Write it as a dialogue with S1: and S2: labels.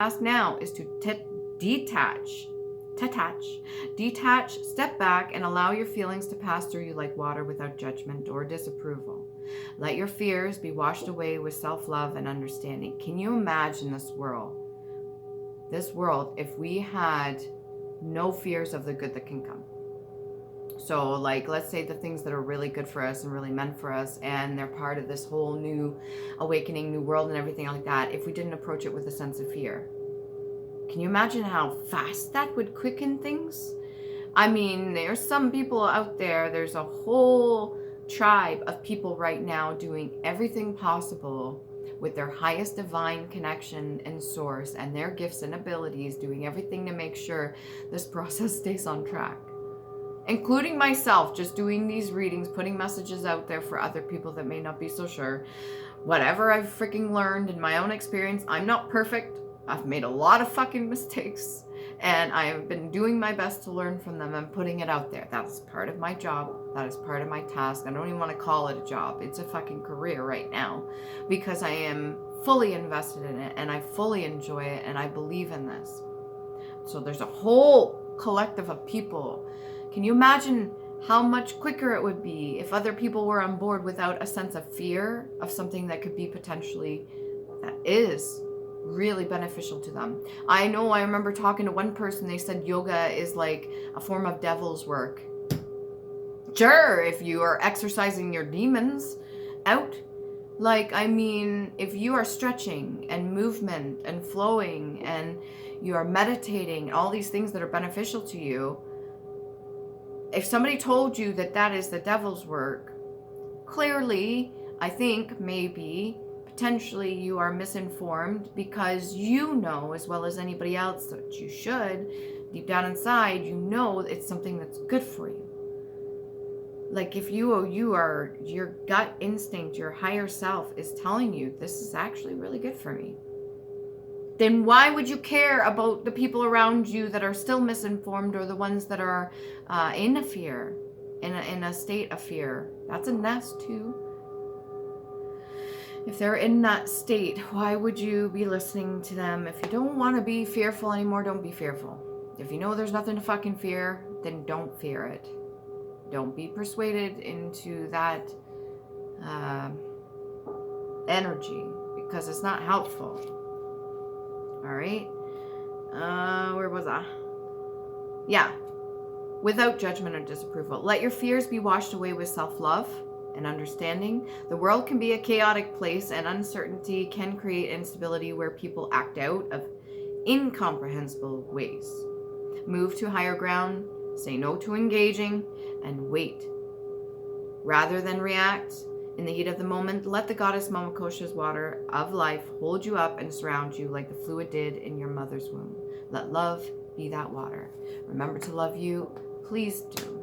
S1: task now is to detach, step back, and allow your feelings to pass through you like water without judgment or disapproval. Let your fears be washed away with self-love and understanding. Can you imagine this world? This world, if we had no fears of the good that can come. So like, let's say the things that are really good for us and really meant for us, and they're part of this whole new awakening, new world and everything like that, if we didn't approach it with a sense of fear. Can you imagine how fast that would quicken things? I mean, there's some people out there, there's a whole tribe of people right now doing everything possible with their highest divine connection and source and their gifts and abilities, doing everything to make sure this process stays on track. Including myself, just doing these readings, putting messages out there for other people that may not be so sure. Whatever I've freaking learned in my own experience, I'm not perfect. I've made a lot of fucking mistakes, and I have been doing my best to learn from them and putting it out there. That's part of my job. That is part of my task. I don't even want to call it a job. It's a fucking career right now, because I am fully invested in it and I fully enjoy it and I believe in this. So there's a whole collective of people. Can you imagine how much quicker it would be if other people were on board without a sense of fear of something that could be potentially, that is really beneficial to them? I remember talking to one person, they said yoga is like a form of devil's work. Sure, if you are exercising your demons out. Like, I mean, if you are stretching and movement and flowing and you are meditating, all these things that are beneficial to you, if somebody told you that that is the devil's work, clearly, I think maybe potentially you are misinformed, because you know as well as anybody else that you should, deep down inside, you know it's something that's good for you. Like, if you are, your gut instinct, your higher self is telling you this is actually really good for me, then why would you care about the people around you that are still misinformed, or the ones that are in a fear, in a state of fear? That's a nest too. If they're in that state, why would you be listening to them? If you don't want to be fearful anymore, don't be fearful. If you know there's nothing to fucking fear, then don't fear it. Don't be persuaded into that energy, because it's not helpful. All right. Where was I? Yeah. Without judgment or disapproval. Let your fears be washed away with self-love and understanding. The world can be a chaotic place, and uncertainty can create instability where people act out of incomprehensible ways. Move to higher ground, say no to engaging, and wait. Rather than react in the heat of the moment, let the goddess Mama Kosha's water of life hold you up and surround you like the fluid did in your mother's womb. Let love be that water. Remember to love you. Please do.